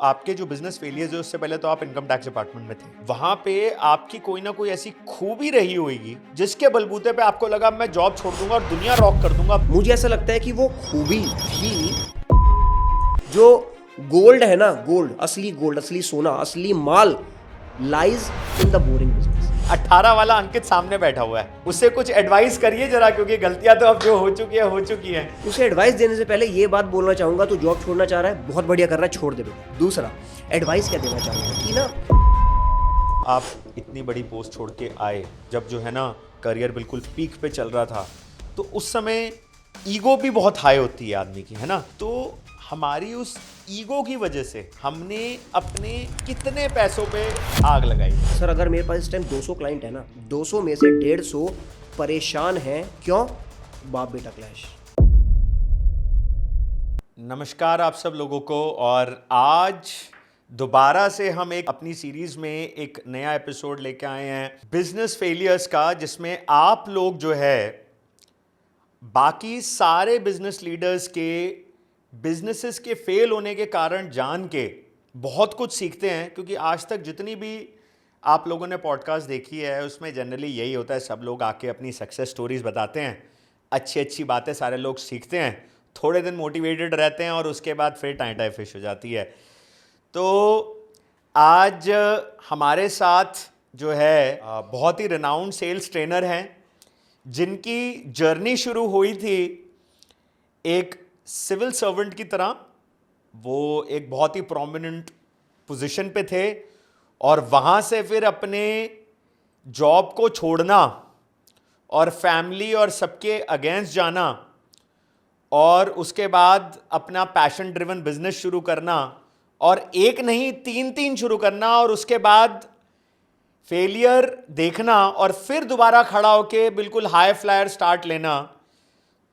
आपके जो business failures है उससे पहले तो आप इनकम टैक्स डिपार्टमेंट में थे। वहां पे आपकी कोई ना कोई ऐसी खूबी रही होगी जिसके बलबूते पे आपको लगा मैं जॉब छोड़ दूंगा और दुनिया रॉक कर दूंगा। मुझे ऐसा लगता है कि वो खूबी थी जो गोल्ड है ना, गोल्ड, असली सोना, असली माल lies in the boring business. 18 वाला अंकित सामने बैठा हुआ है, उससे कुछ एडवाइस करिए जरा, क्योंकि गलतियां तो अब जो हो चुकी है। उसे एडवाइस देने से पहले ये बात बोलना चाहूंगा, तो जॉब छोड़ना चाह रहा है, बहुत बढ़िया कर रहा है, छोड़ दे बेटा। दूसरा एडवाइस क्या देना चाहूंगा कि ना, आप इतनी बड़ी पोस्ट छोड़ के आए जब जो है ना करियर बिल्कुल पीक पे चल रहा था, तो उस समय ईगो भी बहुत हाई होती है आदमी की, है ना। तो हमारी उस ईगो की वजह से हमने अपने कितने पैसों पे आग लगाई। सर अगर मेरे पास इस टाइम 200 क्लाइंट है ना, 200 में से 150 परेशान हैं। क्यों? बाप बेटा क्लैश। नमस्कार आप सब लोगों को, और आज दोबारा से हम एक अपनी सीरीज में एक नया एपिसोड लेके आए हैं बिजनेस फेलियर्स का, जिसमें आप लोग जो है बाकी सारे बिजनेस लीडर्स के बिजनेसेस के फेल होने के कारण जान के बहुत कुछ सीखते हैं। क्योंकि आज तक जितनी भी आप लोगों ने पॉडकास्ट देखी है उसमें जनरली यही होता है, सब लोग आके अपनी सक्सेस स्टोरीज बताते हैं, अच्छी अच्छी बातें सारे लोग सीखते हैं, थोड़े दिन मोटिवेटेड रहते हैं और उसके बाद फिर टाइम फिश हो जाती है। तो आज हमारे साथ जो है बहुत ही रिनाउंड सेल्स ट्रेनर हैं, जिनकी जर्नी शुरू हुई थी एक सिविल सर्वेंट की तरह। वो एक बहुत ही प्रोमिनेंट पोजीशन पे थे और वहाँ से फिर अपने जॉब को छोड़ना और फैमिली और सबके अगेंस्ट जाना, और उसके बाद अपना पैशन ड्रिवन बिजनेस शुरू करना, और एक नहीं तीन तीन शुरू करना, और उसके बाद फेलियर देखना और फिर दोबारा खड़ा होके बिल्कुल हाई फ्लायर स्टार्ट लेना।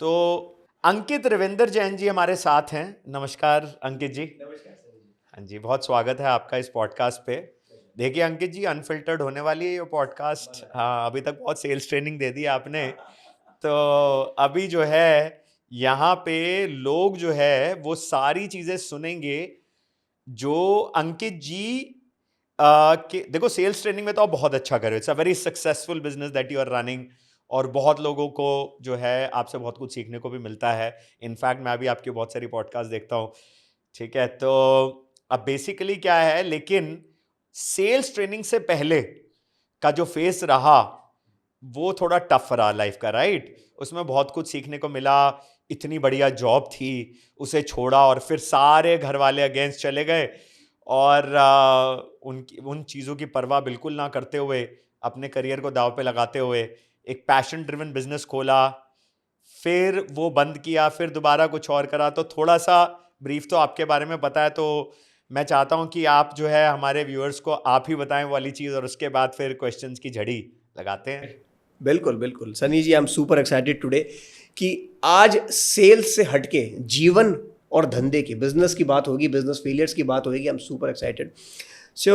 तो अंकित रविंदर जैन जी हमारे साथ हैं। नमस्कार अंकित जी। नमस्कार सर जी। हाँ जी, बहुत स्वागत है आपका इस पॉडकास्ट पे। देखिए अंकित जी, अनफिल्टर्ड होने वाली है ये पॉडकास्ट। हाँ, अभी तक बहुत सेल्स ट्रेनिंग दे दी आपने, तो अभी जो है यहाँ पे लोग जो है वो सारी चीज़ें सुनेंगे जो अंकित जी देखो, सेल्स ट्रेनिंग में तो आप बहुत अच्छा कर रहे हो, it's a very successful business that you are running, और बहुत लोगों को जो है आपसे बहुत कुछ सीखने को भी मिलता है। इनफैक्ट मैं भी आपकी बहुत सारी पॉडकास्ट देखता हूँ, ठीक है। तो अब बेसिकली क्या है, लेकिन सेल्स ट्रेनिंग से पहले का जो फेस रहा वो थोड़ा टफ रहा लाइफ का, राइट। उसमें बहुत कुछ सीखने को मिला, इतनी बढ़िया जॉब थी, उसे छोड़ा और फिर सारे घर वाले अगेंस्ट चले गए, और उन चीज़ों की परवाह बिल्कुल ना करते हुए, अपने करियर को दांव पे लगाते हुए एक पैशन ड्रिवन बिजनेस खोला, फिर वो बंद किया, फिर दोबारा कुछ और करा। तो थोड़ा सा ब्रीफ तो आपके बारे में पता है, तो मैं चाहता हूं कि आप जो है हमारे व्यूअर्स को आप ही बताएं वो वाली चीज़, और उसके बाद फिर क्वेश्चंस की झड़ी लगाते हैं। बिल्कुल बिल्कुल Sunny ji, I am super excited today कि आज सेल्स से हटके जीवन और धंधे की, बिजनेस की बात होगी, बिजनेस फेलियर्स की बात होगी। I am super excited. So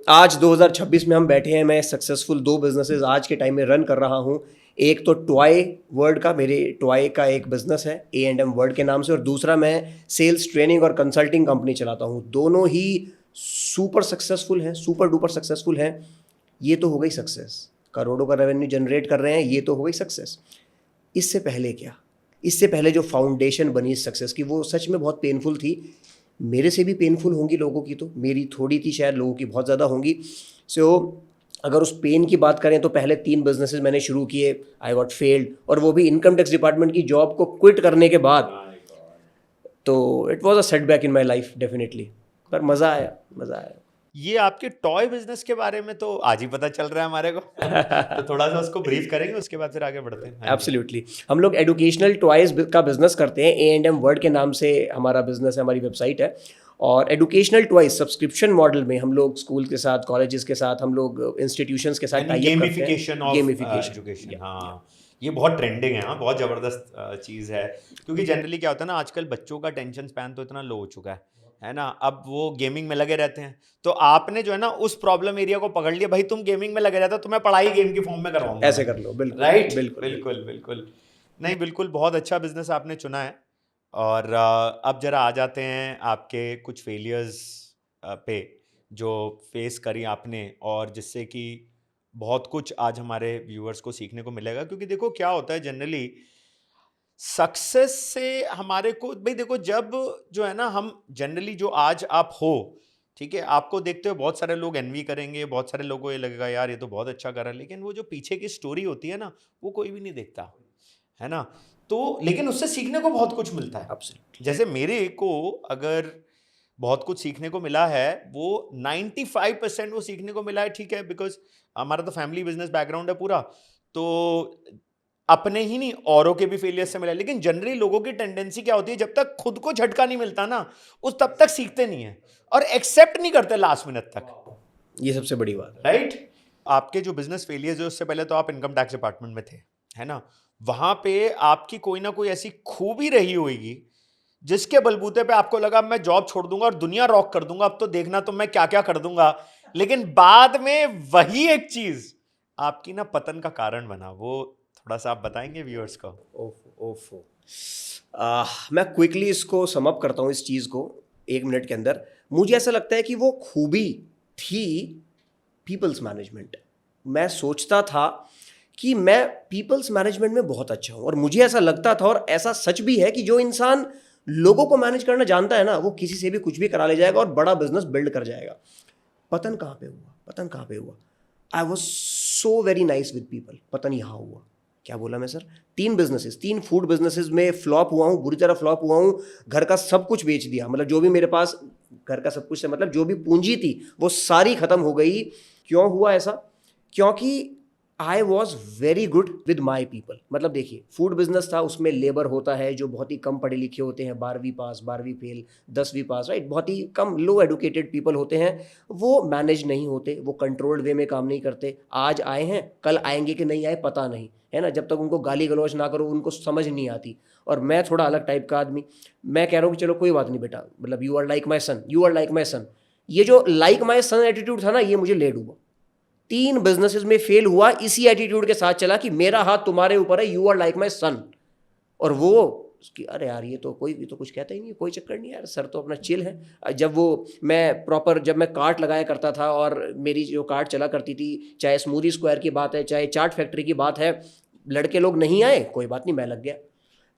आज 2026 में हम बैठे हैं, मैं सक्सेसफुल 2 बिजनेसेस आज के टाइम में रन कर रहा हूँ। एक तो टॉय वर्ल्ड का, मेरे टॉय का एक बिजनेस है A&M वर्ल्ड के नाम से, और दूसरा मैं सेल्स ट्रेनिंग और कंसल्टिंग कंपनी चलाता हूँ। दोनों ही सुपर सक्सेसफुल हैं, सुपर डुपर सक्सेसफुल हैं। ये तो हो गई सक्सेस, करोड़ों का रेवेन्यू जनरेट कर रहे हैं, ये तो हो गई सक्सेस। इससे पहले क्या? इससे पहले जो फाउंडेशन बनी सक्सेस की, वो सच में बहुत पेनफुल थी। मेरे से भी पेनफुल होंगी लोगों की, तो मेरी थोड़ी थी शायद, लोगों की बहुत ज़्यादा होंगी। सो अगर उस पेन की बात करें तो पहले 3 बिजनेसेस मैंने शुरू किए, आई गॉट फेल्ड, और वो भी इनकम टैक्स डिपार्टमेंट की जॉब को क्विट करने के बाद। तो it was a setback in my life definitely, पर मज़ा आया, मज़ा आया। ये आपके टॉय बिजनेस के बारे में तो आज ही पता चल रहा है हमारे को तो थोड़ा सा उसको ब्रीफ करेंगे, उसके बाद फिर आगे बढ़ते हैं। हाँ जी। एब्सोल्युटली, हम लोग एजुकेशनल टॉयज़ का बिजनेस करते हैं। A&M वर्ल्ड के नाम से हमारा बिजनेस है, हमारी वेबसाइट है। और एजुकेशनल टॉयज़ सब्सक्रिप्शन मॉडल में हम लोग स्कूल के साथ, कॉलेजेस के साथ, हम लोग इंस्टीट्यूशंस के साथ टाई अप करते हैं। गेमिफिकेशन ऑफ एजुकेशन, हाँ, ये बहुत ट्रेंडिंग है, हाँ, बहुत जबरदस्त चीज़ है। क्योंकि जनरली क्या होता है ना, आजकल बच्चों का टेंशन स्पैन तो इतना लो हो चुका है ना। अब वो गेमिंग में लगे रहते हैं, तो आपने जो है ना उस प्रॉब्लम एरिया को पकड़ लिया, भाई तुम गेमिंग में लगे रहते हो, तुम्हें पढ़ाई गेम की फॉर्म में करवाऊंगा, ऐसे कर लो, बिल्कुल राइट। बिल्कुल बिल्कुल बिल्कुल, नहीं बिल्कुल, बहुत अच्छा बिजनेस आपने चुना है। और अब जरा आ जाते हैं आपके कुछ फेलियर्स पे जो फेस करी आपने, और जिससे कि बहुत कुछ आज हमारे व्यूअर्स को सीखने को मिलेगा। क्योंकि देखो क्या होता है जनरली सक्सेस से हमारे को, भाई देखो जब जो है ना, हम जनरली जो आज आप हो, ठीक है, आपको देखते हो बहुत सारे लोग एनवी करेंगे, बहुत सारे लोगों को ये लगेगा यार ये तो बहुत अच्छा कर रहा है, लेकिन वो जो पीछे की स्टोरी होती है ना, वो कोई भी नहीं देखता है ना। तो लेकिन उससे सीखने को बहुत कुछ मिलता है। Absolutely. जैसे मेरे को अगर बहुत कुछ सीखने को मिला है, वो 95% वो सीखने को मिला है, ठीक है, बिकॉज हमारा तो फैमिली बिजनेस बैकग्राउंड है पूरा, तो अपने ही नहीं औरों के भी फेलियर से मिला है। लेकिन जनरली लोगों की टेंडेंसी क्या होती है, जब तक खुद को झटका नहीं मिलता ना, उस तब तक सीखते नहीं है और एक्सेप्ट नहीं करते लास्ट मिनट तक, ये सबसे बड़ी बात है। राइट। आपके जो बिजनेस फेलियर्स है, उससे पहले तो आप इनकम टैक्स डिपार्टमेंट में थे, है ना। वहां पे आपकी कोई ना कोई ऐसी खूबी रही होगी जिसके बलबूते पे आपको लगा मैं जॉब छोड़ दूंगा और दुनिया रॉक कर दूंगा, अब तो देखना तो मैं क्या क्या कर दूंगा। लेकिन बाद में वही एक चीज आपकी ना पतन का कारण बना। वो थोड़ा सा आप बताएंगे व्यूअर्स को? ओफो ओफो मैं क्विकली इसको सम अप करता हूँ इस चीज़ को 1 मिनट के अंदर। मुझे ऐसा लगता है कि वो खूबी थी पीपल्स मैनेजमेंट। मैं सोचता था कि मैं पीपल्स मैनेजमेंट में बहुत अच्छा हूँ, और मुझे ऐसा लगता था, और ऐसा सच भी है कि जो इंसान लोगों को मैनेज करना जानता है ना, वो किसी से भी कुछ भी करा ले जाएगा और बड़ा बिजनेस बिल्ड कर जाएगा। पतन कहाँ पे हुआ? पतन कहाँ पे हुआ? I was so very nice with people. पतन यहाँ हुआ। क्या बोला मैं सर? 3 फूड बिजनेसेस में फ्लॉप हुआ हूँ, बुरी तरह फ्लॉप हुआ हूँ। घर का सब कुछ बेच दिया, मतलब जो भी मेरे पास घर का सब कुछ है, मतलब जो भी पूंजी थी वो सारी खत्म हो गई। क्यों हुआ ऐसा? क्योंकि I was very good with my people. मतलब देखिए, फूड बिजनेस था, उसमें लेबर होता है जो बहुत ही कम पढ़े लिखे होते हैं, 12वीं पास, 12वीं फेल, 10वीं पास, राइट, बहुत ही कम लो एडुकेटेड पीपल होते हैं। वो मैनेज नहीं होते, वो कंट्रोल्ड वे में काम नहीं करते। आज आए हैं, कल आएंगे कि नहीं आए पता नहीं, है ना। जब तक उनको गाली गलौज ना करो उनको समझ नहीं आती। और मैं थोड़ा अलग टाइप का आदमी, मैं कह रहा हूँ कि चलो कोई बात नहीं बेटा, मतलब you are like my son, you are like my son. ये जो लाइक माई सन एटीट्यूड था ना, ये मुझे ले डूबा। 3 बिजनेसेस में फेल हुआ, इसी एटीट्यूड के साथ चला कि मेरा हाथ तुम्हारे ऊपर है, यू आर लाइक माई सन। और वो उसकी, अरे यार ये तो कोई भी तो कुछ कहता ही नहीं, कोई चक्कर नहीं यार, सर तो अपना चिल है। जब वो मैं प्रॉपर, जब मैं कार्ट लगाया करता था और मेरी जो कार्ट चला करती थी, चाहे स्मूदी स्क्वायर की बात है, चाहे चाट फैक्ट्री की बात है, लड़के लोग नहीं आए, कोई बात नहीं, मैं लग गया।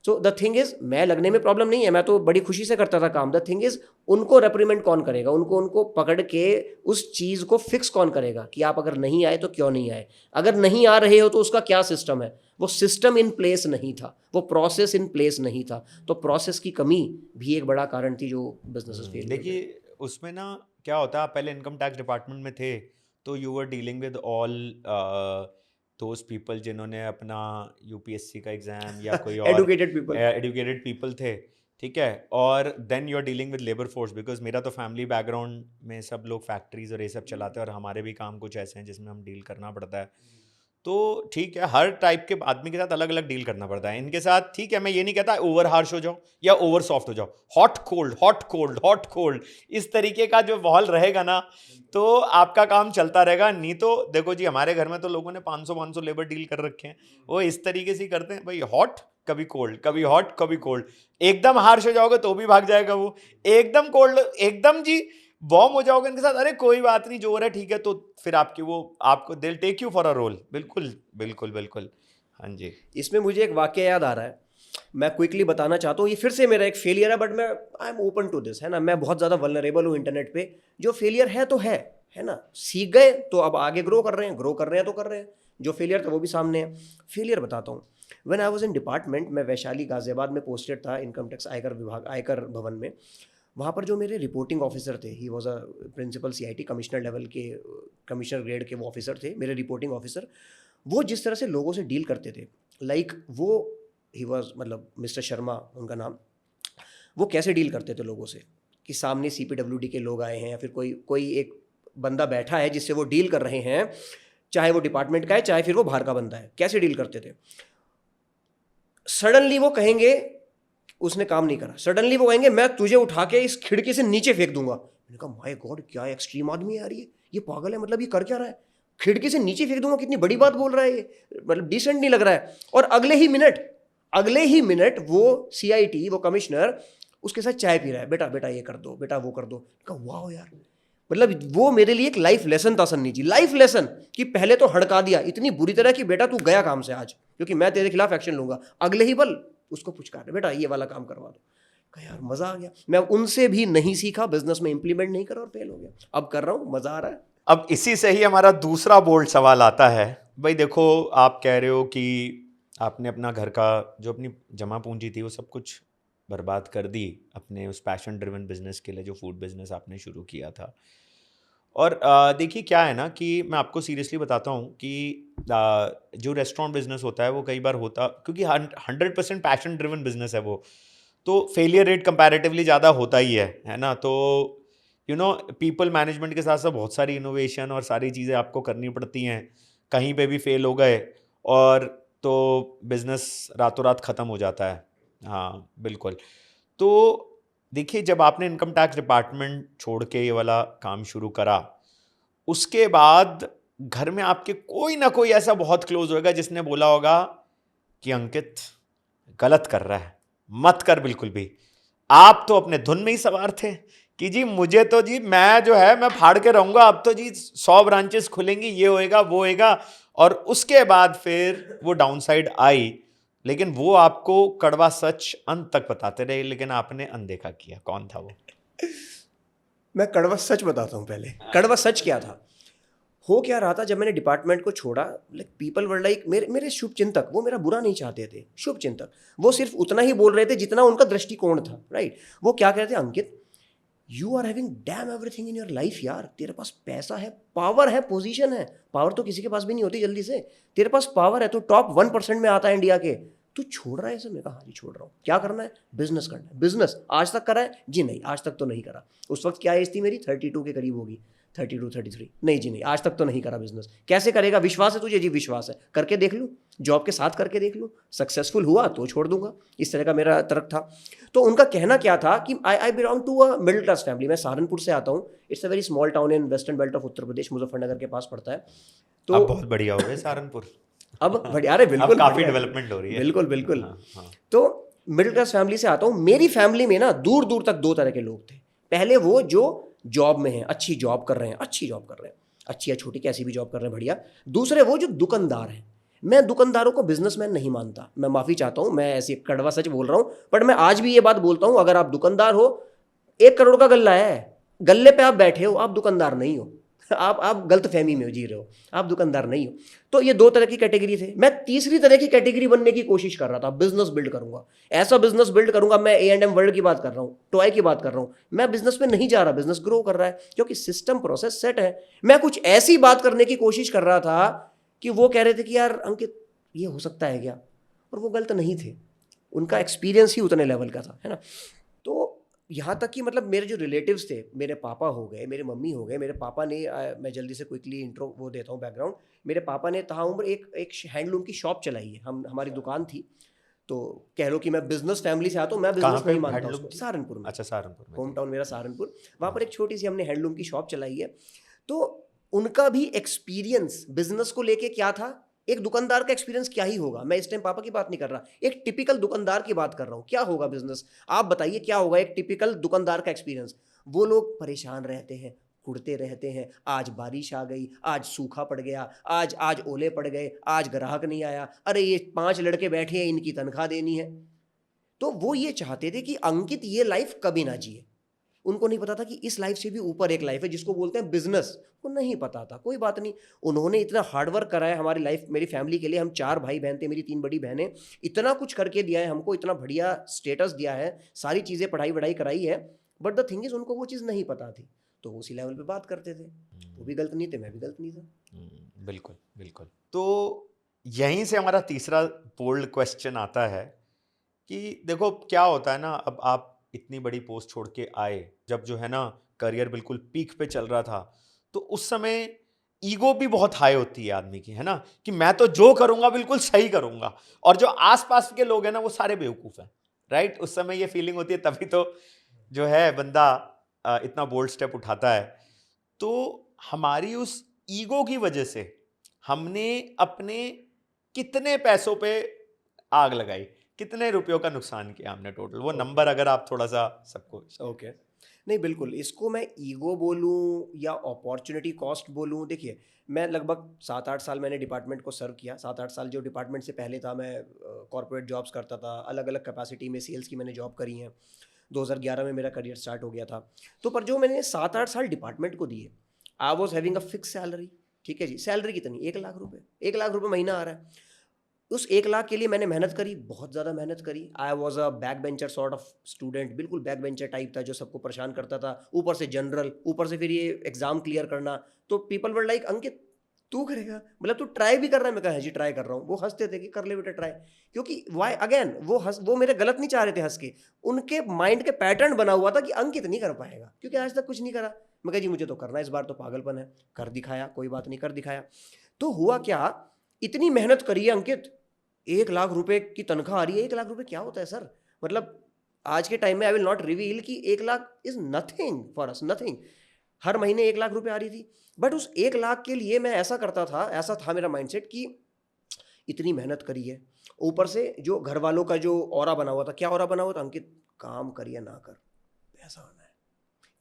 सो द थिंग इज, मैं लगने में प्रॉब्लम नहीं है, मैं तो बड़ी खुशी से करता था काम। द थिंग इज, उनको रेप्रीमेंट कौन करेगा? उनको पकड़ के उस चीज़ को फिक्स कौन करेगा कि आप अगर नहीं आए तो क्यों नहीं आए? अगर नहीं आ रहे हो तो उसका क्या सिस्टम है? वो सिस्टम इन प्लेस नहीं था, वो प्रोसेस इन प्लेस नहीं था। तो प्रोसेस की कमी भी एक बड़ा कारण थी जो बिजनेसेस फेल। देखिए उसमें ना क्या होता है, आप पहले इनकम टैक्स डिपार्टमेंट में थे, तो you were dealing with all those people जिन्होंने अपना यूपीएससी का एग्जाम या कोई और एडुकेटेड पीपल, एडुकेटेड पीपल थे, ठीक है। और then you are dealing with labour force, because मेरा तो फैमिली बैकग्राउंड में सब लोग फैक्ट्रीज और ये सब चलाते हैं, और हमारे भी काम कुछ ऐसे हैं जिसमें हम डील करना पड़ता है। तो ठीक है, हर टाइप के आदमी के साथ अलग अलग डील करना पड़ता है। इनके साथ ठीक है, मैं ये नहीं कहता ओवर हार्श हो जाओ या ओवर सॉफ्ट हो जाओ, hot cold hot cold hot cold, इस तरीके का जो माहौल रहेगा ना, तो आपका काम चलता रहेगा। नहीं तो देखो जी, हमारे घर में तो लोगों ने 500 लेबर डील कर रखे हैं, वो इस तरीके से करते हैं भाई, हॉट कभी कोल्ड, कभी हॉट कभी कोल्ड। एकदम हार्श हो जाओगे तो भी भाग जाएगा वो, एकदम कोल्ड, एकदम जी वार्म हो जाओगे इनके साथ, अरे कोई बात नहीं जो हो रहा है ठीक है, तो फिर आपकी वो आपको दिल take you for a role. बिल्कुल बिल्कुल बिल्कुल, हाँ जी। इसमें मुझे एक वाक्य याद आ रहा है, मैं क्विकली बताना चाहता हूँ। ये फिर से मेरा एक फेलियर है, बट मैं I am open to this, है ना। मैं बहुत ज़्यादा वल्नरेबल हूँ इंटरनेट पे। जो फेलियर है तो है ना, सीख गए तो अब आगे ग्रो कर रहे हैं तो कर रहे हैं। जो फेलियर था वो भी सामने है। फेलियर बताता हूँ। When I was in department, मैं वैशाली गाजियाबाद में पोस्टेड था, इनकम टैक्स आयकर विभाग, आयकर भवन में। वहाँ पर जो मेरे रिपोर्टिंग ऑफिसर थे, he was a principal CIT, commissioner level के, कमिश्नर ग्रेड के वो ऑफिसर थे मेरे रिपोर्टिंग ऑफिसर। वो जिस तरह से लोगों से डील करते थे, लाइक वो, ही वॉज, मतलब मिस्टर शर्मा उनका नाम, वो कैसे डील करते थे लोगों से कि सामने CPWD के लोग आए हैं या फिर कोई एक बंदा बैठा है जिससे वो डील कर रहे हैं, चाहे वो डिपार्टमेंट का है चाहे फिर वो बाहर का बंदा है, कैसे डील करते थे। सडनली वो कहेंगे उसने काम नहीं करा, सडनली वो कहेंगे मैं तुझे उठा के इस खिड़की से नीचे फेंक दूंगा। मैंने कहा माय गॉड, क्या एक्सट्रीम आदमी है यार, ये पागल है, मतलब ये कर क्या रहा है? खिड़की से नीचे फेंक दूंगा, कितनी बड़ी बात बोल रहा है ये, मतलब डिसेंट नहीं लग रहा है। और अगले ही मिनट वो CIT, वो कमिश्नर उसके साथ चाय पी रहा है, बेटा बेटा ये कर दो, बेटा वो कर दो। कहा वाह यार, मतलब वो मेरे लिए एक लाइफ लेसन था सन्नी जी, लाइफ लेसन, कि पहले तो हड़का दिया इतनी बुरी तरह कि बेटा तू गया काम से आज, क्योंकि मैं तेरे खिलाफ एक्शन लूंगा। अगले ही पल उसको पुचकार, बेटा ये वाला काम करवा दो। कहा यार मजा आ गया। मैं उनसे भी नहीं सीखा, बिजनेस में इंप्लीमेंट नहीं करा और फेल हो गया। अब कर रहा हूँ, मजा आ रहा है। अब इसी से ही हमारा दूसरा बोल्ड सवाल आता है। भाई देखो, आप कह रहे हो कि आपने अपना घर का जो अपनी जमा पूंजी थी वो सब कुछ बर्बाद कर दी अपने उस पैशन ड्रिवन बिजनेस के लिए, जो फूड बिजनेस आपने शुरू किया था। और देखिए क्या है ना कि मैं आपको सीरियसली बताता हूँ कि जो रेस्टोरेंट बिजनेस होता है वो कई बार होता, क्योंकि 100% पैशन ड्रिवन बिजनेस है वो, तो फेलियर रेट कंपैरेटिवली ज़्यादा होता ही है ना। तो पीपल मैनेजमेंट के साथ साथ बहुत सारी इनोवेशन और सारी चीज़ें आपको करनी पड़ती हैं। कहीं पे भी फेल हो गए और तो बिजनेस रातों रात ख़त्म हो जाता है। हाँ बिल्कुल। तो देखिए, जब आपने इनकम टैक्स डिपार्टमेंट छोड़ के ये वाला काम शुरू करा, उसके बाद घर में आपके कोई ना कोई ऐसा बहुत क्लोज होगा जिसने बोला होगा कि अंकित गलत कर रहा है, मत कर बिल्कुल भी। आप तो अपने धुन में ही सवार थे कि जी मुझे तो जी मैं जो है मैं फाड़ के रहूंगा, अब तो जी 100 ब्रांचेस खुलेंगी, ये होएगा वो होएगा। और उसके बाद फिर वो डाउनसाइड आई, लेकिन वो आपको कड़वा सच अंत तक बताते रहे, लेकिन आपने अनदेखा किया। कौन था वो? मैं कड़वा सच बताता हूँ पहले। कड़वा सच क्या था, हो क्या रहा था, जब मैंने डिपार्टमेंट को छोड़ा, लाइक पीपल वर लाइक, मेरे शुभ चिंतक वो मेरा बुरा नहीं चाहते थे। शुभ चिंतक वो सिर्फ उतना ही बोल रहे थे जितना उनका दृष्टिकोण था, राइट। वो क्या कहते थे, Ankit you are having damn everything in your life यार, तेरे पास पैसा है, पावर है, पोजीशन है। पावर तो किसी के पास भी नहीं होती जल्दी से, तेरे पास पावर है, तो टॉप 1% में आता है इंडिया के, तू छोड़ रहा है सब? मैं कहा हाँ जी छोड़ रहा हूँ। क्या करना है? बिजनेस करना है। बिजनेस आज तक करा है जी? नहीं, आज तक तो नहीं करा। उस वक्त क्या एज थी मेरी? 32 के करीब होगी, 32 33। नहीं जी नहीं, आज तक तो नहीं करा बिजनेस। कैसे करेगा? विश्वास है तुझे? जी विश्वास है, करके देख लूँ, जॉब के साथ करके देख लूँ, सक्सेसफुल हुआ तो छोड़ दूंगा। इस तरह का मेरा तर्क था। तो उनका कहना क्या था कि I belong to a middle class family. मैं सहारनपुर से आता हूँ। It's a very small town in western belt of Uttar Pradesh, Muzaffarnagar के पास पड़ता है। तो अब बहुत बढ़िया हो गए सहारनपुर। अब बढ़िया, अरे बिल्कुल अब काफी बढ़िया है। डेवलपमेंट हो रही है। बिल्कुल बिल्कुल। हाँ हाँ। तो मिडिल क्लास फैमिली से आता हूँ। मेरी फैमिली में ना दूर दूर तक दो तरह के लोग थे। पहले वो जो जॉब में हैं, अच्छी जॉब कर रहे हैं, अच्छी जॉब कर रहे हैं, अच्छी या छोटी कैसी भी जॉब कर रहे हैं, बढ़िया। दूसरे वो जो दुकानदार हैं। मैं दुकानदारों को बिजनेसमैन नहीं मानता, मैं माफ़ी चाहता हूँ, मैं ऐसी कड़वा सच बोल रहा हूँ, बट मैं आज भी ये बात बोलता हूँ, अगर आप दुकानदार हो, 1 करोड़ का गल्ला है, गल्ले पे आप बैठे हो, आप दुकानदार नहीं हो। आप गलत फहमी में जी रहे हो, आप दुकानदार नहीं हो। तो ये दो तरह की कैटेगरी थे। मैं तीसरी तरह की कैटेगरी बनने की कोशिश कर रहा था। बिजनेस बिल्ड करूंगा, ऐसा बिजनेस बिल्ड करूंगा। मैं A&M वर्ल्ड की बात कर रहा हूँ, टॉय की बात कर रहा हूँ। मैं बिजनेस में नहीं जा रहा, बिजनेस ग्रो कर रहा है क्योंकि सिस्टम प्रोसेस सेट है। मैं कुछ ऐसी बात करने की कोशिश कर रहा था कि वो कह रहे थे कि यार अंकित ये हो सकता है क्या, और वो गलत नहीं थे। उनका एक्सपीरियंस ही उतने लेवल का था, है ना। तो यहाँ तक कि मतलब मेरे जो रिलेटिव्स थे, मेरे पापा हो गए, मेरे मम्मी हो गए। मेरे पापा ने मैं जल्दी से क्विकली इंट्रो वो देता हूँ बैकग्राउंड। मेरे पापा ने ताउम्र एक हैंडलूम की शॉप चलाई है। हमारी दुकान थी। तो कह लो कि मैं बिजनेस फैमिली से आता हूँ। मैं कहाँ बिजनेस पे नहीं मानता हैंडलूम उसको। की? सहारनपुर में। अच्छा, सहारनपुर में। होम टाउन मेरा सहारनपुर। वहाँ पर एक छोटी सी हमने हैंडलूम की शॉप चलाई है। तो उनका भी एक्सपीरियंस बिजनेस को लेके क्या था, एक दुकानदार का एक्सपीरियंस क्या ही होगा। मैं इस टाइम पापा की बात नहीं कर रहा, एक टिपिकल दुकानदार की बात कर रहा हूँ। क्या होगा बिजनेस, आप बताइए क्या होगा एक टिपिकल दुकानदार का एक्सपीरियंस। वो लोग परेशान रहते हैं, कुड़ते रहते हैं। आज बारिश आ गई, आज सूखा पड़ गया, आज आज ओले पड़ गए, आज ग्राहक नहीं आया, अरे ये 5 लड़के बैठे हैं, इनकी तनख्वाह देनी है। तो वो ये चाहते थे कि अंकित ये लाइफ कभी ना जिए। उनको नहीं पता था कि इस लाइफ से भी ऊपर एक लाइफ है जिसको बोलते हैं बिजनेस। वो नहीं पता था, कोई बात नहीं। उन्होंने इतना हार्डवर्क करा है हमारी लाइफ, मेरी फैमिली के लिए। हम 4 भाई बहन थे, मेरी 3 बड़ी बहनें। इतना कुछ करके दिया है हमको, इतना बढ़िया स्टेटस दिया है, सारी चीज़ें पढ़ाई वढ़ाई कराई है। बट द थिंग इज उनको वो चीज़ नहीं पता थी, तो उसी लेवल पे बात करते थे। वो भी गलत नहीं थे, मैं भी गलत नहीं था। बिल्कुल बिल्कुल। तो यहीं से हमारा तीसरा बोल्ड क्वेश्चन आता है कि देखो क्या होता है ना, अब आप इतनी बड़ी पोस्ट छोड़ के आए, जब जो है ना करियर बिल्कुल पीक पे चल रहा था, तो उस समय ईगो भी बहुत हाई होती है आदमी की, है ना, कि मैं तो जो करूंगा बिल्कुल सही करूंगा, और जो आसपास के लोग हैं ना वो सारे बेवकूफ हैं, राइट। उस समय ये फीलिंग होती है, तभी तो जो है बंदा इतना बोल्ड स्टेप उठाता है। तो हमारी उस ईगो की वजह से हमने अपने कितने पैसों पे आग लगाई, कितने रुपयों का नुकसान किया हमने टोटल, वो नंबर अगर आप थोड़ा सा सबको। ओके, नहीं बिल्कुल, इसको मैं ईगो बोलूँ या अपॉर्चुनिटी कॉस्ट बोलूँ, देखिए मैं लगभग 7-8 साल मैंने डिपार्टमेंट को सर्व किया। 7-8 साल जो डिपार्टमेंट से पहले था, मैं कॉर्पोरेट जॉब्स करता था, अलग अलग कैपेसिटी में सेल्स की मैंने जॉब करी हैं। 2011 में मेरा करियर स्टार्ट हो गया था। तो पर जो मैंने 7-8 साल डिपार्टमेंट को दिए, I was having a fix salary, ठीक है जी। सैलरी कितनी? 1 लाख रुपए, 1 लाख रुपए महीना आ रहा है। उस 1 लाख के लिए मैंने मेहनत करी, बहुत ज़्यादा मेहनत करी। I was a back bencher sort of student, बिल्कुल बैक बेंचर टाइप था जो सबको परेशान करता था। ऊपर से जनरल, ऊपर से फिर ये एग्जाम क्लियर करना। तो पीपल वर लाइक, अंकित तू करेगा, मतलब तू ट्राई भी कर रहा है? मैं कहा जी ट्राई कर रहा हूँ। वो हंसते थे कि कर ले बेटा ट्राई, क्योंकि वाई अगेन वो मेरे गलत नहीं चाह रहे थे हंस के, उनके माइंड के पैटर्न बना हुआ था कि अंकित नहीं कर पाएगा क्योंकि आज तक कुछ नहीं करा। मैं कहा जी मुझे तो करना है, इस बार तो पागलपन है। कर दिखाया, कोई बात नहीं, कर दिखाया। तो हुआ क्या, इतनी मेहनत करी है अंकित, 1 लाख रुपए की तनख्वाह आ रही है। 1 लाख रुपए क्या होता है सर? मतलब आज के टाइम में आई विल नॉट रिवील कि 1 lakh is nothing for us, nothing. हर महीने 1 लाख रुपए आ रही थी, बट उस 1 लाख के लिए मैं ऐसा करता था, ऐसा था मेरा माइंडसेट कि इतनी मेहनत करी है, ऊपर से जो घर वालों का जो ऑरा बना हुआ था, क्या ऑरा बना हुआ था अंकित, काम कर या ना कर पैसा आना है।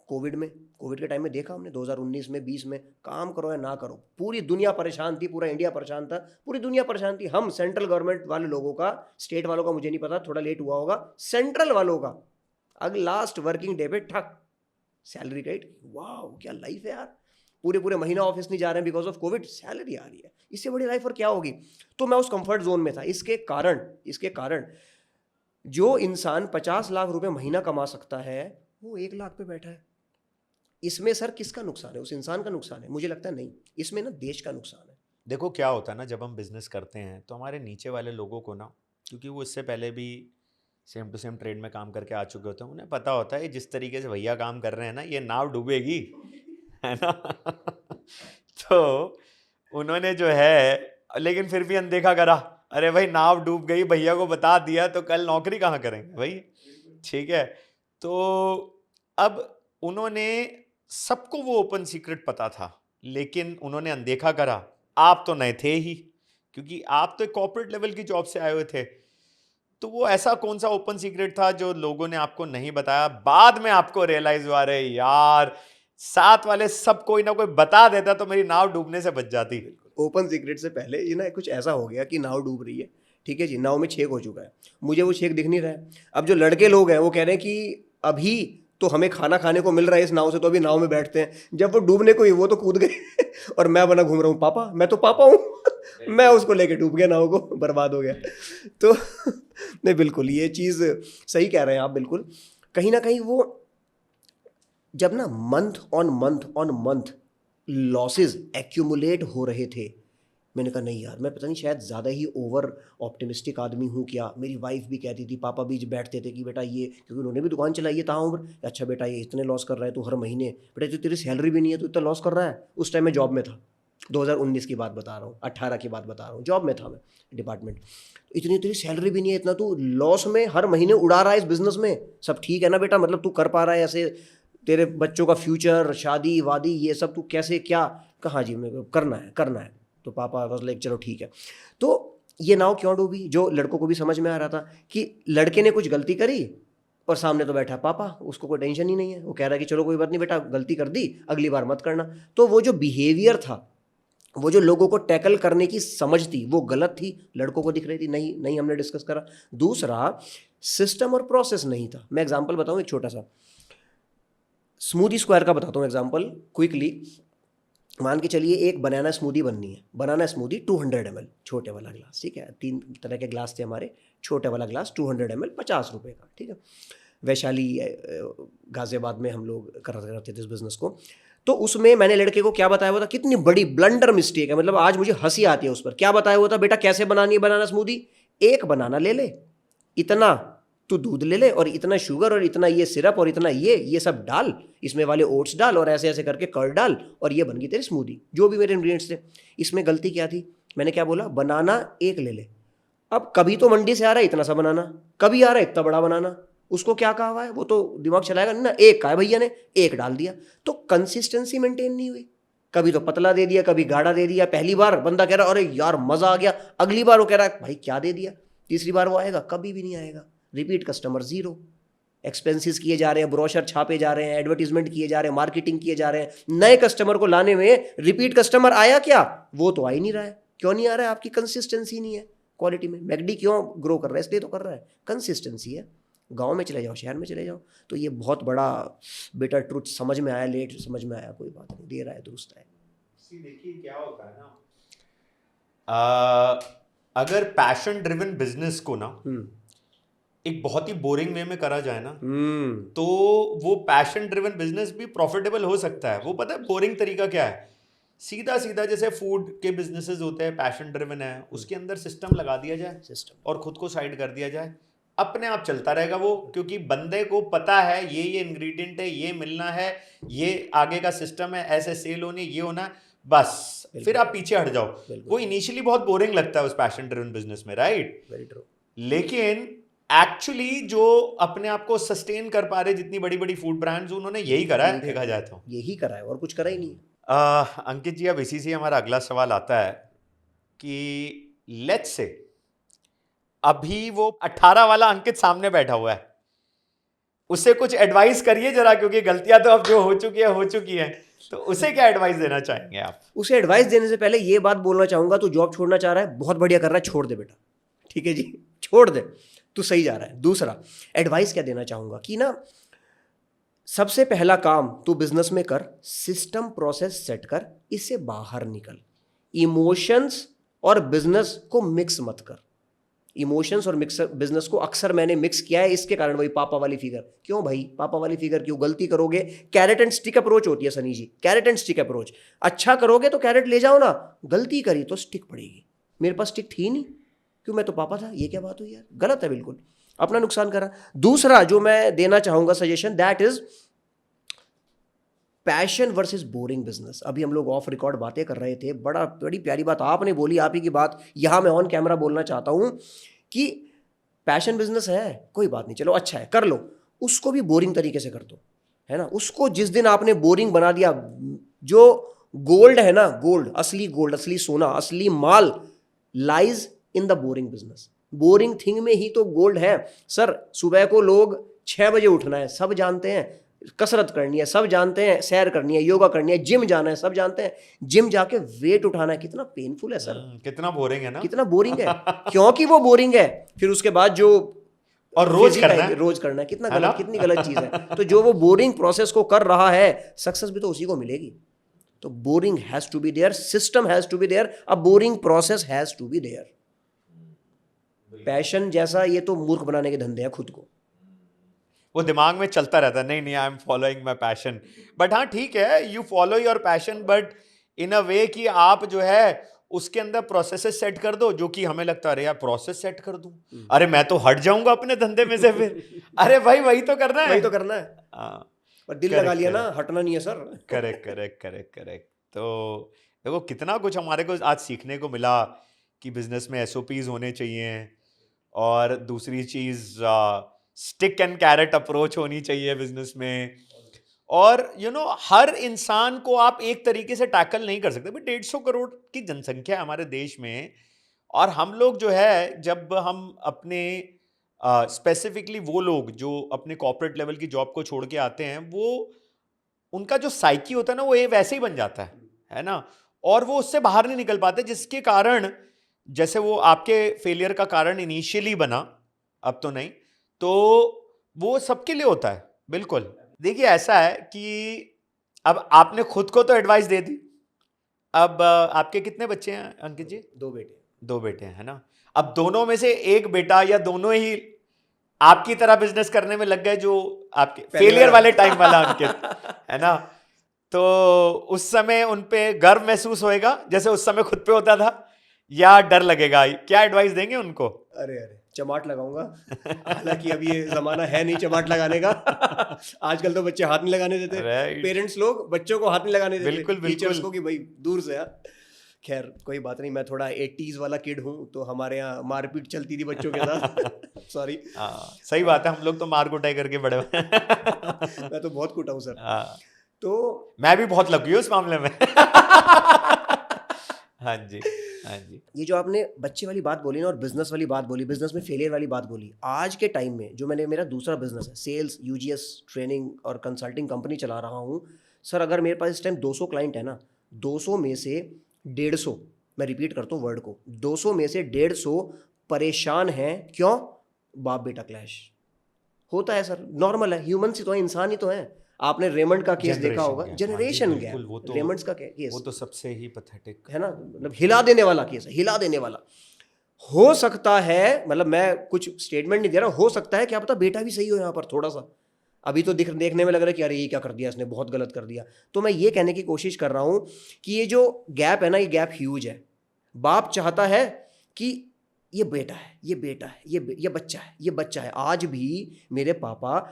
कोविड के टाइम में देखा हमने, 2019 में 20 में, काम करो या ना करो, पूरी दुनिया परेशान थी, पूरा इंडिया परेशान था, पूरी दुनिया परेशान थी। हम सेंट्रल गवर्नमेंट वाले लोगों का, स्टेट वालों का मुझे नहीं पता, थोड़ा लेट हुआ होगा, सेंट्रल वालों का अगर लास्ट वर्किंग डे पे ठक सैलरी क्रेडिट। वाह क्या लाइफ है यार, पूरे महीना ऑफिस नहीं जा रहे हैं बिकॉज ऑफ कोविड, सैलरी आ रही है, इससे बड़ी लाइफ और क्या होगी। तो मैं उस कंफर्ट जोन में था। इसके कारण जो इंसान 50 लाख रुपए महीना कमा सकता है, वो 1 लाख पे बैठा है। इसमें सर किसका नुकसान है? उस इंसान का नुकसान है? मुझे लगता है नहीं, इसमें ना देश का नुकसान है। देखो क्या होता है ना, जब हम बिजनेस करते हैं तो हमारे नीचे वाले लोगों को ना, क्योंकि वो इससे पहले भी सेम टू सेम ट्रेड में काम करके आ चुके होते हैं, उन्हें पता होता है जिस तरीके से भैया काम कर रहे हैं ना, ये नाव डूबेगी, है ना। तो उन्होंने जो है, लेकिन फिर भी अनदेखा करा। अरे भाई नाव डूब गई, भैया को बता दिया तो कल नौकरी कहाँ करेंगे भाई, ठीक है। तो अब उन्होंने, सबको वो ओपन सीक्रेट पता था, लेकिन उन्होंने अनदेखा करा। आप तो नए थे ही, क्योंकि आप तो एक कॉर्पोरेट लेवल की जॉब से आए हुए थे। तो वो ऐसा कौन सा ओपन सीक्रेट था जो लोगों ने आपको नहीं बताया? बाद में आपको रियलाइज हुआ, रहे यार साथ वाले सब कोई ना कोई बता देता तो मेरी नाव डूबने से बच जाती। ओपन सीक्रेट से पहले ये ना कुछ ऐसा हो गया कि नाव डूब रही है, ठीक है जी, नाव में छेद हो चुका है, मुझे वो छेद दिख नहीं रहा है। अब जो लड़के लोग हैं वो कह रहे हैं कि अभी तो हमें खाना खाने को मिल रहा है इस नाव से, तो अभी नाव में बैठते हैं। जब वो डूबने को ही वो तो कूद गए और मैं बना घूम रहा हूँ, पापा मैं तो पापा हूँ मैं उसको लेके डूब गया, नाव को बर्बाद हो गया। तो नहीं बिल्कुल ये चीज़ सही कह रहे हैं आप, बिल्कुल कहीं ना कहीं वो जब ना month on month losses accumulate हो रहे थे, मैंने कहा नहीं यार, मैं पता नहीं शायद ज़्यादा ही ओवर ऑप्टिमिस्टिक आदमी हूँ क्या। मेरी वाइफ भी कहती थी, पापा भी बैठते थे कि बेटा ये, क्योंकि उन्होंने भी दुकान चलाई है ताउम्र, अच्छा बेटा ये इतने लॉस कर रहा है तो हर महीने, बेटा तो तेरी सैलरी भी नहीं है तो इतना लॉस कर रहा है। उस टाइम मैं जॉब में था, 2019 की बात बता रहा हूँ, 18 की बात बता रहा हूँ, जॉब में था मैं डिपार्टमेंट। इतनी तेरी सैलरी भी नहीं है, इतना तू लॉस में हर महीने उड़ा रहा है इस बिजनेस में, सब ठीक है ना बेटा, मतलब तू कर पा रहा है ऐसे, तेरे बच्चों का फ्यूचर, शादी वादी ये सब तू कैसे क्या, कहाँ जी मैं करना है। तो पापा बस लाइक चलो ठीक है। तो ये नाव क्यों डूबी, जो लड़कों को भी समझ में आ रहा था कि लड़के ने कुछ गलती करी और सामने तो बैठा पापा, उसको कोई टेंशन ही नहीं है, वो कह रहा है कि चलो कोई बात नहीं बेटा, गलती कर दी, अगली बार मत करना। तो वो जो बिहेवियर था, वो जो लोगों को टैकल करने की समझ थी, वो गलत थी, लड़कों को दिख रही थी, नहीं हमने डिस्कस करा। दूसरा, सिस्टम और प्रोसेस नहीं था। मैं एग्जांपल बताऊं एक छोटा सा, स्मूदी स्क्वायर का बताता हूँ एग्जांपल क्विकली। मान के चलिए एक बनाना स्मूदी बननी है, बनाना स्मूदी 200 ml, छोटे वाला ग्लास, ठीक है, 3 तरह के ग्लास थे हमारे, छोटे वाला ग्लास 200 ml 50 रुपये का, ठीक है। वैशाली गाजियाबाद में हम लोग करते थे इस बिज़नेस को। तो उसमें मैंने लड़के को क्या बताया हुआ था, कितनी बड़ी ब्लंडर मिस्टेक है, मतलब आज मुझे हंसी आती है उस पर। क्या बताया हुआ था, बेटा कैसे बनानी है बनाना स्मूदी, एक बनाना ले ले, इतना तू दूध ले ले और इतना शुगर और इतना ये सिरप और इतना ये सब डाल, इसमें वाले ओट्स डाल और ऐसे ऐसे करके कर्ड डाल और ये बन गई तेरी स्मूदी। जो भी मेरे इंग्रेडिएंट्स थे। इसमें गलती क्या थी, मैंने क्या बोला, बनाना एक ले ले। अब कभी तो मंडी से आ रहा है इतना सा बनाना, कभी आ रहा है इतना बड़ा बनाना, उसको क्या कहा हुआ है, वो तो दिमाग चलाएगा नहीं ना, एक कहा है भैया ने, एक डाल दिया, तो कंसिस्टेंसी मेंटेन नहीं हुई। कभी तो पतला दे दिया, कभी गाढ़ा दे दिया। पहली बार बंदा कह रहा अरे यार मजा आ गया, अगली बार वो कह रहा है भाई क्या दे दिया, तीसरी बार वो आएगा, कभी भी नहीं आएगा। Repeat customer 0। एक्सपेंसेस किए जा रहे हैं, ब्रोशर छापे जा रहे हैं, एडवर्टीजमेंट किए जा रहे हैं, मार्केटिंग किए जा रहे हैं, नए कस्टमर को लाने में रिपीट कस्टमर आया क्या? वो तो आ ही नहीं रहा है। क्यों नहीं आ रहा है? आपकी कंसिस्टेंसी नहीं है क्वालिटी में। मैकडी क्यों ग्रो कर रहा है? इसलिए तो कर रहा है, कंसिस्टेंसी है। गांव में चले जाओ, शहर में चले जाओ, तो ये बहुत बड़ा बिटर ट्रूथ समझ में आया, लेट समझ में आया, कोई बात नहीं, दे रहा है, दुरुस्त है। देखिए क्या होता है ना, अगर पैशन ड्रिवन बिजनेस को ना एक बहुत ही बोरिंग वे में करा जाए ना, तो वो पैशन ड्रिवन बिजनेस भी प्रॉफिटेबल हो सकता है। वो पता है बोरिंग तरीका क्या है? सीधा सीधा जैसे फूड के बिजनेसेस होते हैं, पैशन ड्रिवन है, उसके अंदर सिस्टम लगा दिया जाए, सिस्टम, और खुद को साइड कर दिया जाए, अपने आप चलता रहेगा वो, क्योंकि बंदे को पता है ये इंग्रेडिएंट है, ये मिलना है, ये आगे का सिस्टम है, ऐसे सेल होनी, ये होना, बस फिर आप पीछे हट जाओ। वो इनिशियली बहुत बोरिंग लगता है उस पैशन ड्रिवन बिजनेस में, राइट? Very true. लेकिन एक्चुअली जो अपने आप को सस्टेन कर पा रहे जितनी बड़ी बड़ी फूड ब्रांड्स, उन्होंने यही करा है, देखा जाए तो यही करा है, और कुछ करा ही नहीं। अंकित जी, अब इसी से हमारा अगला सवाल आता है कि लेट्स से अभी वो 18 वाला अंकित सामने बैठा हुआ है, उससे कुछ एडवाइस करिए जरा, क्योंकि गलतियां तो अब जो हो चुकी है, तो उसे क्या एडवाइस देना चाहेंगे आप? उसे एडवाइस देने से पहले ये बात बोलना चाहूंगा, तू जॉब छोड़ना चाह रहा है, बहुत बढ़िया कर रहा है, छोड़ दे बेटा, ठीक है जी, छोड़ दे, तू सही जा रहा है। दूसरा एडवाइस क्या देना चाहूंगा कि ना, सबसे पहला काम तू बिजनेस में कर, सिस्टम प्रोसेस सेट कर, इससे बाहर निकल। इमोशंस और बिजनेस को मिक्स मत कर। इमोशंस और बिजनेस को अक्सर मैंने मिक्स किया है, इसके कारण वही पापा वाली फिगर। क्यों भाई पापा वाली फिगर क्यों? गलती करोगे, कैरेट एंड स्टिक अप्रोच होती है सनी जी, कैरेट एंड स्टिक अप्रोच। अच्छा करोगे तो कैरेट ले जाओ ना, गलती करी तो स्टिक पड़ेगी। मेरे पास स्टिक थी नहीं, क्यों? मैं तो पापा था। ये क्या बात हुई यार? गलत है बिल्कुल, अपना नुकसान करा। दूसरा जो मैं देना चाहूंगा suggestion, that is passion versus boring business. अभी हम लोग ऑफ रिकॉर्ड बातें कर रहे थे, बड़ी प्यारी बात आपने बोली, आप ही की बात यहां मैं ऑन कैमरा बोलना चाहता हूं कि पैशन बिजनेस है, कोई बात नहीं, चलो अच्छा है, कर लो, उसको भी बोरिंग तरीके से कर दो, है ना। उसको जिस दिन आपने बोरिंग बना दिया, जो गोल्ड है ना, गोल्ड, असली सोना, असली माल lies in the boring business. Boring thing में ही तो गोल्ड है सर। सुबह को लोग 6 बजे उठना है, सब जानते हैं, कसरत करनी है, सब जानते हैं, सैर करनी है, योगा करनी है, जिम जाना है, सब जानते हैं, जिम जाके वेट उठाना है, कितना पेनफुल है सर, कितना बोरिंग है ना, कितना बोरिंग है। क्योंकि वो बोरिंग है, फिर उसके बाद जो और रोज करना है, कितना गलत, कितनी गलत चीज है। तो जो वो बोरिंग प्रोसेस को कर रहा है, सक्सेस भी तो उसी को मिलेगी। तो boring has to be there, system has to be there, a boring process has to be there. Passion जैसा ये तो मूर्ख बनाने के धंधे हैं खुद को। वो दिमाग में चलता रहता है, नहीं I am following my passion, but हाँ ठीक है, you follow your passion, but in a way कि आप जो है उसके अंदर प्रोसेसेस सेट कर दो, जो कि हमें लगता है अरे यार प्रोसेस सेट कर दूं, अरे मैं तो हट जाऊंगा अपने धंधे में से फिर। अरे भाई वही तो करना है, वही तो करना है। और दिल लगा लिया ना, हटना नहीं है सर। करेक्ट। तो देखो कितना कुछ हमारे को आज सीखने को मिला कि बिजनेस में SOPs होने चाहिए, और दूसरी चीज स्टिक एंड कैरेट अप्रोच होनी चाहिए बिजनेस में। और हर इंसान को आप एक तरीके से टैकल नहीं कर सकते। 150 करोड़ की जनसंख्या है हमारे देश में, और हम लोग जो है, जब हम अपने स्पेसिफिकली वो लोग जो अपने कॉर्पोरेट लेवल की जॉब को छोड़ के आते हैं, वो उनका जो साइकी होता है ना, वो ये वैसे ही बन जाता है ना, और वो उससे बाहर नहीं निकल पाते, जिसके कारण जैसे वो आपके फेलियर का कारण इनिशियली बना, अब तो नहीं, तो वो सबके लिए होता है। बिल्कुल। देखिए ऐसा है कि अब आपने खुद को तो एडवाइस दे दी, अब आपके कितने बच्चे हैं अंकित जी? 2 बेटे हैं, है ना। अब दोनों में से एक बेटा या दोनों ही आपकी तरह बिजनेस करने में लग गए, जो आपके फेलियर वाले टाइम वाला अंकित, है ना। तो उस समय उन पे गर्व महसूस होएगा जैसे उस समय खुद पे होता था, या डर लगेगा? क्या एडवाइस देंगे उनको? अरे चमाट लगाऊंगा। हालांकि अब ये जमाना है नहीं चमाट लगाने का। आजकल तो बच्चे हाथ नहीं लगाने देते, पेरेंट्स लोग बच्चों को हाथ नहीं लगाने देते, बिल्कुल टीचर्स को कि भाई दूर से यार। खैर कोई बात नहीं, मैं थोड़ा 80s वाला किड हूँ, तो हमारे यहाँ मारपीट चलती थी बच्चों के साथ। सॉरी। सही बात है, हम लोग तो मार कुटाई करके बड़े हुए। मैं तो बहुत कुटा हूँ सर। तो मैं भी बहुत लकी हूँ इस मामले में। हाँ जी। हाँ जी। ये जो आपने बच्चे वाली बात बोली ना और बिजनेस वाली बात बोली, बिजनेस में फेलियर वाली बात बोली, आज के टाइम में जो मेरा दूसरा बिजनेस है, सेल्स, यूजीएस ट्रेनिंग और कंसल्टिंग कंपनी चला रहा हूँ सर। अगर मेरे पास इस टाइम 200 क्लाइंट है ना, 200 में से 150, मैं रिपीट करता हूँ वर्ड को, 200 में से 150 परेशान हैं। क्यों? बाप बेटा क्लैश होता है सर, नॉर्मल है, ह्यूमन ही तो है, इंसान ही तो है। आपने रेमंड का केस देखा होगा, जनरेशन गैप, रेमंड्स का केस, वो तो सबसे ही पैथेटिक है ना, मतलब हिला देने वाला केस है, हिला देने वाला। हो सकता है, मतलब मैं कुछ स्टेटमेंट नहीं दे रहा, हो सकता है क्या पता बेटा भी सही हो यहाँ पर थोड़ा सा, अभी तो देखने में लग रहा है कि अरे ये क्या कर दिया इसने, बहुत गलत कर दिया। तो मैं ये कहने की कोशिश कर रहा हूँ कि ये जो गैप है ना, ये गैप ह्यूज है। बाप चाहता है कि ये बेटा है, ये बेटा है, ये बच्चा है, ये बच्चा है। आज भी मेरे पापा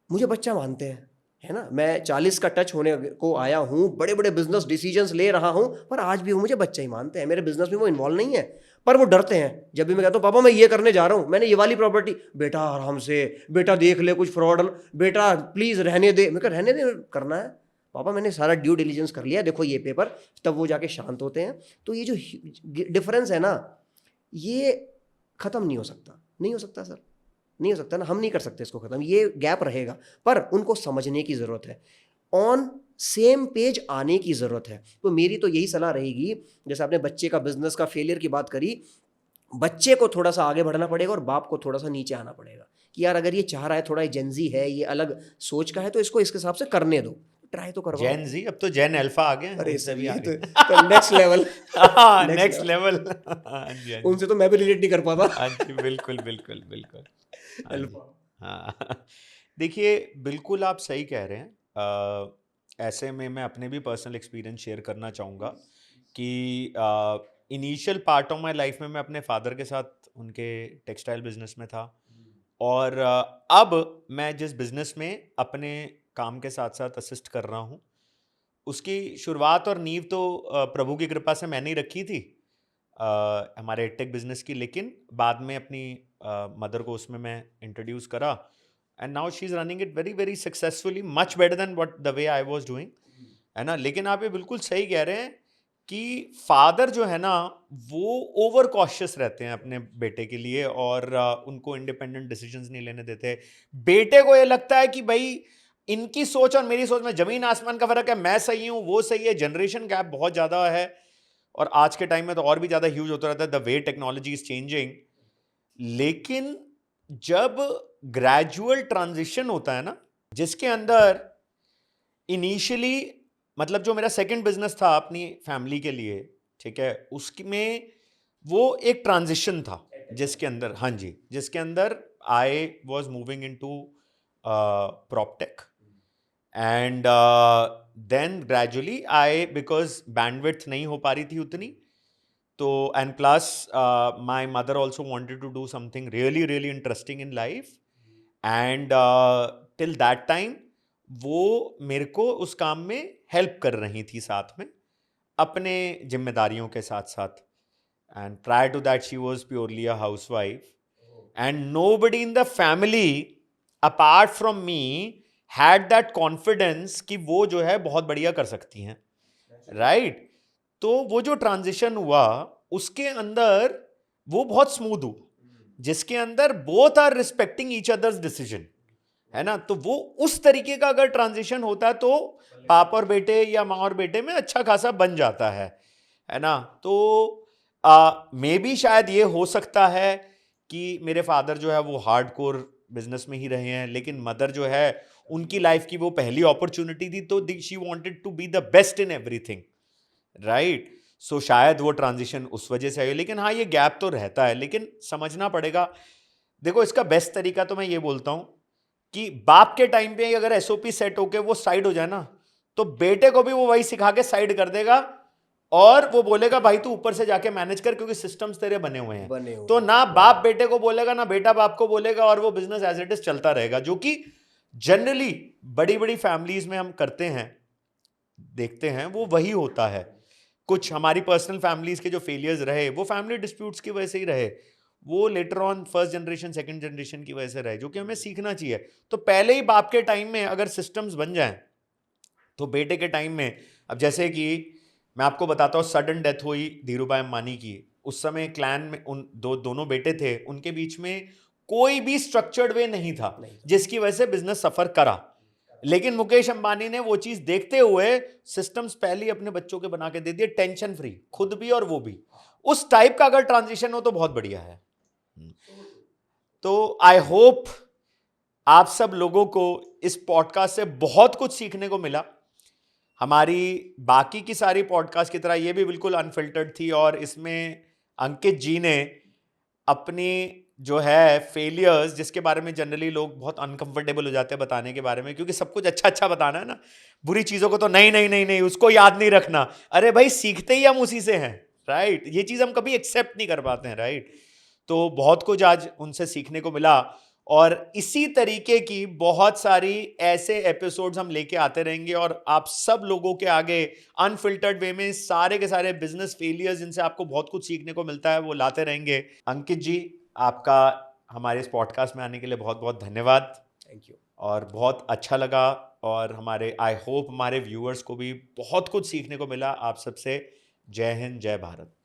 मुझे बच्चा मानते हैं, है ना। मैं 40 का टच होने को आया हूँ, बड़े बड़े बिजनेस डिसीजंस ले रहा हूँ, पर आज भी वो मुझे बच्चा ही मानते हैं। मेरे बिजनेस में वो इन्वॉल्व नहीं है, पर वो डरते हैं। जब भी मैं कहता हूँ पापा मैं ये करने जा रहा हूँ, मैंने ये वाली प्रॉपर्टी, बेटा आराम से, बेटा देख ले कुछ फ्रॉड, बेटा प्लीज रहने दे। मैं कह रहने दे, करना है पापा, मैंने सारा ड्यू डिलीजेंस कर लिया, देखो ये पेपर, तब वो जाके शांत होते हैं। तो ये जो डिफरेंस है ना, ये खत्म नहीं हो सकता, नहीं हो सकता सर, नहीं हो सकता ना, हम नहीं कर सकते इसको खत्म, ये गैप रहेगा। पर उनको समझने की जरूरत है, ऑन सेम पेज आने की जरूरत है। तो मेरी तो यही सलाह रहेगी, जैसे आपने बच्चे का बिजनेस का फेलियर की बात करी, बच्चे को थोड़ा सा आगे बढ़ना पड़ेगा और बाप को थोड़ा सा नीचे आना पड़ेगा कि यार अगर ये चाह रहा है, थोड़ा जेंजी है, ये अलग सोच का है, तो इसको इसके हिसाब से करने दो, ट्राई तो करवाओ। जेन जी, अब तो जेन अल्फा आ गए हैं, अरे उनसे सर भी ये आगे। तो नेक्स्ट लेवल, नेक्स्ट लेवल। हाँ जी, हाँ जी। उनसे तो मैं भी रिलेट नहीं कर पाता। हाँ जी, बिल्कुल बिल्कुल बिल्कुल। हाँ जी। अल्फा। हाँ। देखिए, बिल्कुल आप सही कह रहे हैं। ऐसे में मैं अपने भी पर्सनल एक्सपीरियंस शेयर करना चाहूँगा कि initial part of my life में मैं अपने फादर के साथ उनके टेक्सटाइल बिजनेस में था, और अब मैं जिस बिजनेस में अपने काम के साथ साथ असिस्ट कर रहा हूँ, उसकी शुरुआत और नींव तो प्रभु की कृपा से मैंने ही रखी थी, हमारे टेक बिजनेस की। लेकिन बाद में अपनी मदर को उसमें मैं इंट्रोड्यूस करा, and now she is running it very very successfully, much better than what the way I was doing, है ना। लेकिन आप ये बिल्कुल सही कह रहे हैं कि फादर जो है ना, वो ओवर कॉशियस रहते हैं अपने बेटे के लिए, और उनको इंडिपेंडेंट डिसीजंस नहीं लेने देते। बेटे को ये लगता है कि भाई इनकी सोच और मेरी सोच में जमीन आसमान का फर्क है, मैं सही हूं वो सही है, जनरेशन गैप बहुत ज्यादा है। और आज के टाइम में तो और भी ज्यादा ह्यूज होता रहता है, the way technology is changing. लेकिन जब ग्रेजुअल ट्रांजिशन होता है ना, जिसके अंदर इनिशियली, मतलब जो मेरा सेकंड बिजनेस था अपनी फैमिली के लिए, ठीक है, उसमें वो एक ट्रांजिशन था जिसके अंदर, हाँ जी, जिसके अंदर I was moving into proptech, and then gradually I, because bandwidth नहीं हो पा रही थी उतनी, तो and plus my mother also wanted to do something really really interesting in life, and till that time वो मेरे को उस काम में हेल्प कर रही थी साथ में, अपने जिम्मेदारियों के साथ साथ। And prior to that she was purely a housewife, and nobody in the family apart from me had that confidence कि वो जो है बहुत बढ़िया कर सकती हैं, राइट। तो वो जो ट्रांजिशन हुआ उसके अंदर वो बहुत स्मूथ हुआ, जिसके अंदर both are respecting each others decision, है ना। तो वो उस तरीके का अगर ट्रांजिशन होता है तो पाप और बेटे या माँ और बेटे में अच्छा खासा बन जाता है ना। तो मे बी शायद ये हो सकता है कि मेरे फादर जो है वो हार्डकोर बिजनेस में ही रहे हैं, लेकिन मदर जो है उनकी लाइफ की वो पहली अपॉर्चुनिटी थी, तो she wanted to be the best in everything, right. So शायद वो ट्रांजिशन उस वजह से आई। लेकिन हाँ, ये गैप तो रहता है, लेकिन समझना पड़ेगा। देखो, इसका बेस्ट तरीका तो मैं ये बोलता हूं कि बाप के टाइम पे अगर एसओपी सेट होके वो साइड हो जाए ना, तो बेटे को भी वो वही सिखा के साइड कर देगा, और वो बोलेगा भाई तू ऊपर से जाके मैनेज कर, क्योंकि सिस्टम्स तेरे बने हुए हैं। तो ना बाप बेटे को बोलेगा, ना बेटा बाप को बोलेगा, और वो बिजनेस एज इट इज चलता रहेगा, जो कि जनरली बड़ी बड़ी फैमिलीज में हम करते हैं, देखते हैं, वो वही होता है। कुछ हमारी पर्सनल फैमिलीज के जो फेलियर्स रहे वो फैमिली डिस्प्यूट्स की वजह से ही रहे, वो later on first generation second generation की वजह से रहे, जो कि हमें सीखना चाहिए। तो पहले ही बाप के टाइम में अगर सिस्टम्स बन जाएं, तो बेटे के टाइम में, अब जैसे कि मैं आपको बताता हूँ, सडन डेथ हुई धीरूभाई अंबानी की। उस समय क्लैन में उन दोनों बेटे थे, उनके बीच में कोई भी स्ट्रक्चर्ड वे नहीं था, जिसकी वजह से बिजनेस सफर करा। लेकिन मुकेश अंबानी ने वो चीज देखते हुए सिस्टम्स पहले ही अपने बच्चों के बना के दे दिए, टेंशन फ्री, खुद भी और वो भी। उस टाइप का अगर ट्रांजिशन हो तो बहुत बढ़िया है। तो आई होप आप सब लोगों को इस पॉडकास्ट से बहुत कुछ सीखने को मिला। हमारी बाकी की सारी पॉडकास्ट की तरह ये भी बिल्कुल अनफिल्टर्ड थी, और इसमें अंकित जी ने अपनी जो है फेलियर्स, जिसके बारे में जनरली लोग बहुत अनकंफर्टेबल हो जाते हैं बताने के बारे में, क्योंकि सब कुछ अच्छा अच्छा बताना है ना, बुरी चीज़ों को तो नहीं नहीं नहीं नहीं उसको याद नहीं रखना। अरे भाई, सीखते ही हम उसी से हैं, राइट? ये चीज़ हम कभी एक्सेप्ट नहीं कर पाते हैं, राइट? तो बहुत कुछ आज उनसे सीखने को मिला, और इसी तरीके की बहुत सारी ऐसे एपिसोड्स हम लेके आते रहेंगे, और आप सब लोगों के आगे अनफिल्टर्ड वे में सारे के सारे बिजनेस फेलियर्स जिनसे आपको बहुत कुछ सीखने को मिलता है वो लाते रहेंगे। अंकित जी, आपका हमारे इस पॉडकास्ट में आने के लिए बहुत बहुत धन्यवाद। Thank you. और बहुत अच्छा लगा, और हमारे आई होप हमारे व्यूअर्स को भी बहुत कुछ सीखने को मिला आप सबसे। जय हिंद, जय भारत।